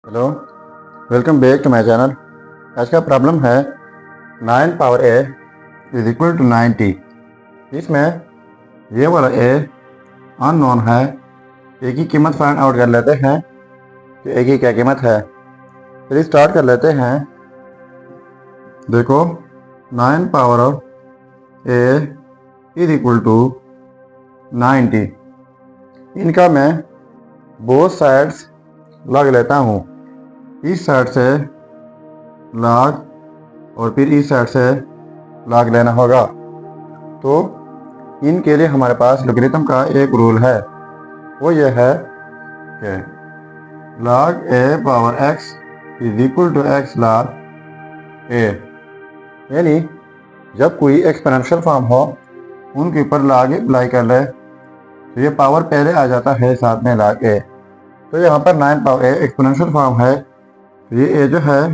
Hello, welcome back to my channel. आज का problem है 9 power a is equal to 90। इसमें ये वाला a अननोन है। a की कीमत फाइंड आउट कर लेते हैं कि a की क्या कीमत है। फिर स्टार्ट कर लेते हैं। देखो 9 power a is equal to 90। इनका मैं बोथ साइड्स लग लेता हूँ। इस साइड से लॉग और फिर इस साइड से लॉग लेना होगा। तो इनके लिए हमारे पास लोगरिथम का एक रूल है, वो ये है कि log a power x is equal to x log a। यानी जब कोई एक्सपोनेंशियल फॉर्म हो उनके ऊपर log a अप्लाई कर ले तो ये पावर पहले आ जाता है साथ में log a। तो यहाँ पर 9 पावर a एक्सपोनेंशियल फॉर्म है, तो ये a जो है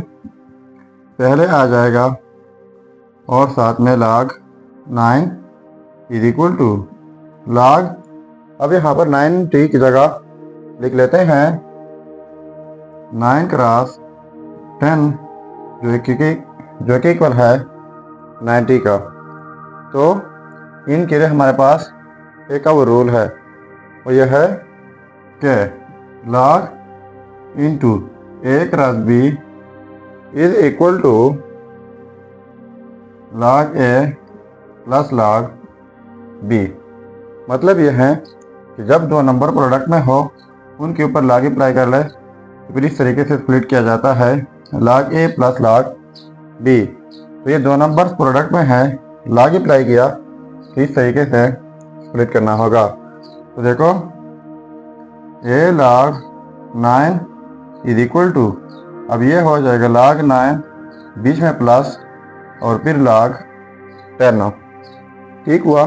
पहले आ जाएगा और साथ में log 9 is equal to log। अब यहाँ पर 90 की जगह लिख लेते हैं 9 क्रॉस 10 जो कि इक्वल है 90 का। तो इनके लिए हमारे पास एक और रूल है, वो यह है कि log into a cross b is equal to log a plus log b। मतलब यह है कि जब दो नंबर प्रोडक्ट में हो उनके ऊपर log अप्लाई कर ले तो फिर इस तरीके से स्प्लिट किया जाता है log a plus log b। तो ये दो नंबर प्रोडक्ट में है, log अप्लाई किया तो इस तरीके से स्प्लिट करना होगा। तो देखो a log 9 is equal to, अब ये हो जाएगा log 9 बीच में प्लस और फिर log 10। ठीक हुआ।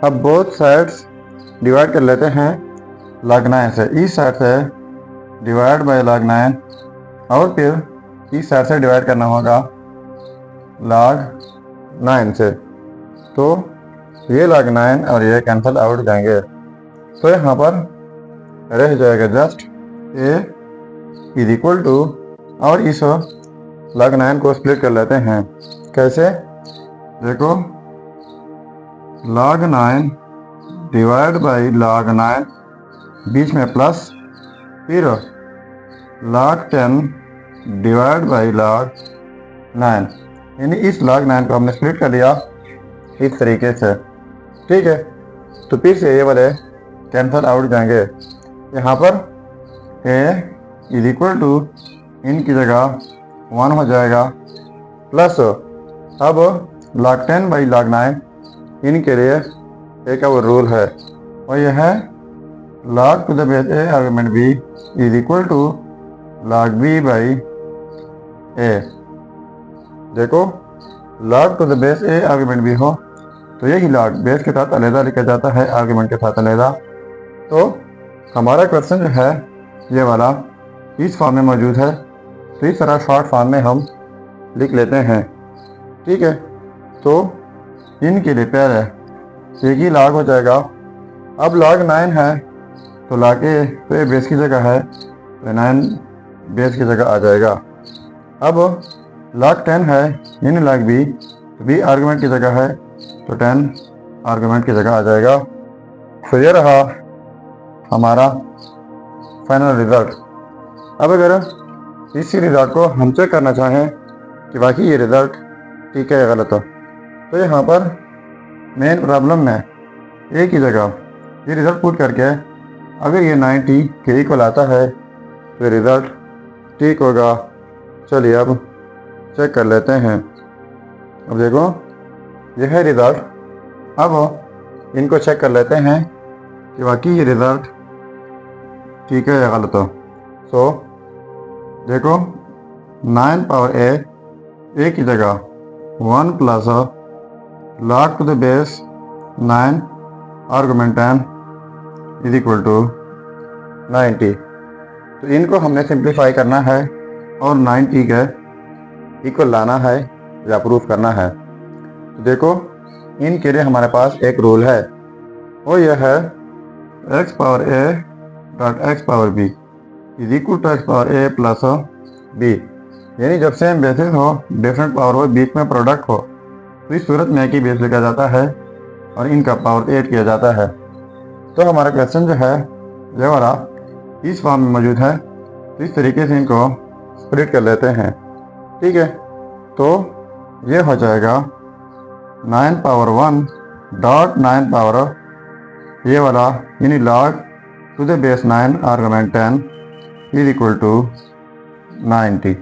अब बोथ साइड्स डिवाइड कर लेते हैं log 9 से। इस साइड से डिवाइड बाय log 9 और फिर इस साइड से डिवाइड करना होगा log 9 से। तो ये log 9 और ये कैंसिल आउट जाएंगे, तो यहाँ पर रह जाएगा just a is equal to, और इस log 9 को स्प्लिट कर लेते हैं। कैसे? देखो log 9 डिवाइड बाई log 9 बीच में प्लस, फिर log 10 डिवाइड बाई log 9। यानी इस log 9 को हमने स्प्लिट कर दिया इस तरीके से। ठीक है, तो फिर से ये वाले कैंसल आउट जाएंगे। यहाँ पर a इज इक्वल टू इनकी जगह 1 हो जाएगा प्लस, अब log 10 बाई log 9 इनके लिए एक और रूल है, और यह है log to the base a argument b is equal to log b by a। देखो log to the base a argument b हो तो यही log बेस के साथ अलहदा लिखा जाता है, आर्गुमेंट के साथ अलहदा। तो हमारा क्वेश्चन जो है ये वाला इस फॉर्म में मौजूद है, तो इस तरह शॉर्ट फॉर्म में हम लिख लेते हैं। ठीक है, तो इनके लिए पहले एक ही log हो जाएगा। अब log 9 है तो log a तो ये बेस की जगह है, तो 9 बेस की जगह आ जाएगा। अब log 10 है यानी log b, तो b आर्गुमेंट की जगह है तो 10 आर्गुमेंट की जगह आ जाएगा। तो ये रहा हमारा फाइनल रिजल्ट। अब अगर इसी रिजल्ट को हम चेक करना चाहें कि बाकी ये रिज़ल्ट ठीक है या गलत हो, तो यहाँ पर मेन प्रॉब्लम में एक ही जगह ये रिज़ल्ट पुट करके अगर ये 90 के इक्वल आता है तो रिज़ल्ट ठीक होगा। चलिए अब चेक कर लेते हैं। अब देखो यह है रिज़ल्ट। अब इनको चेक कर लेते हैं कि बाकी ये रिज़ल्ट ठीक है या गलत हो। सो देखो 9 पावर a की जगह 1 plus log to the base 9 argument 10 is equal to 90। तो इनको हमने सिंप्लीफाई करना है और 90 के इक्वल लाना है या प्रूफ करना है। तो देखो इनके लिए हमारे पास एक रूल है, वो यह है x power a dot x power b। Is equal to X power A plus B, यानी जब सेम बेसिस हो, डिफरेंट पावर हो, बीच में प्रोडक्ट हो, तो इस सूरत में एक ही बेस लिखा जाता है और इनका पावर 8 किया जाता है। तो हमारा क्वेश्चन जो है ये वाला इस फॉर्म में मौजूद है, तो इस तरीके से इनको स्प्लिट कर लेते हैं। ठीक है, तो ये हो जाएगा 9 पावर 1 डॉट 9 पावर ये वाला यानी log to the base 9 argument 10 is equal to 90।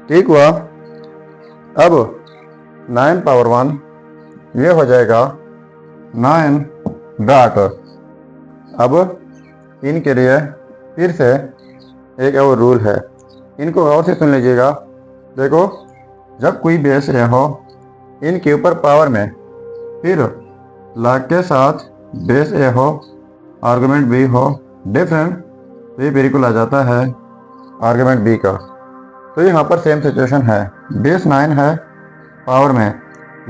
ठीक हुआ। अब 9 पावर 1 ये हो जाएगा 9 डॉट, अब इनके लिए फिर से एक और रूल है, इनको और से सुन लीजिएगा। देखो, जब कोई बेस ए हो, इनके ऊपर पावर में फिर log के साथ बेस ए हो, आर्गुमेंट बी हो, डिफरेंट, तो ये बिल्कुल आ जाता है आर्गुमेंट बी का। तो यहाँ पर सेम सिचुएशन है, बेस 9 है पावर में,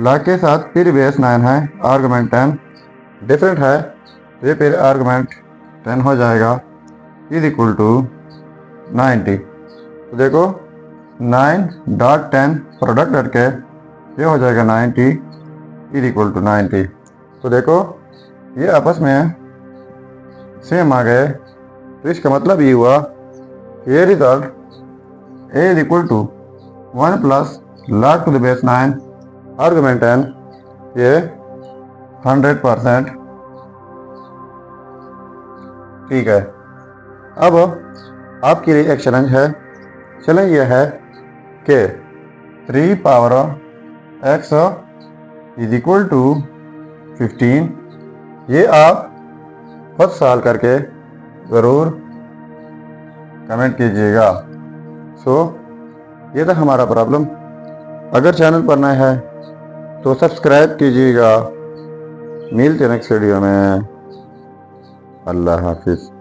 log के साथ फिर बेस 9 है, आर्गुमेंट 10 डिफरेंट है, तो ये फिर आर्गुमेंट 10 हो जाएगा इज इक्वल टू 90। तो देखो 9 डॉट 10 प्रोडक्ट करके ये हो जाएगा 90 इज इक्वल टू 90। तो देखो ये आपस में सेम आ गए, तो इसका मतलब ये हुआ ये result A is equal to 1 plus log to the base 9 argument 10 ये 100% ठीक है। अब आपके लिए एक चैलेंज है। चैलेंज ये है कि 3 power x is equal to 15, ये आप खुद सॉल्व करके ज़रूर कमेंट कीजिएगा। ये था हमारा प्रॉब्लम। अगर चैनल पर नए हैं तो सब्सक्राइब कीजिएगा। मिलते हैं नेक्स्ट वीडियो में। अल्लाह हाफिज़।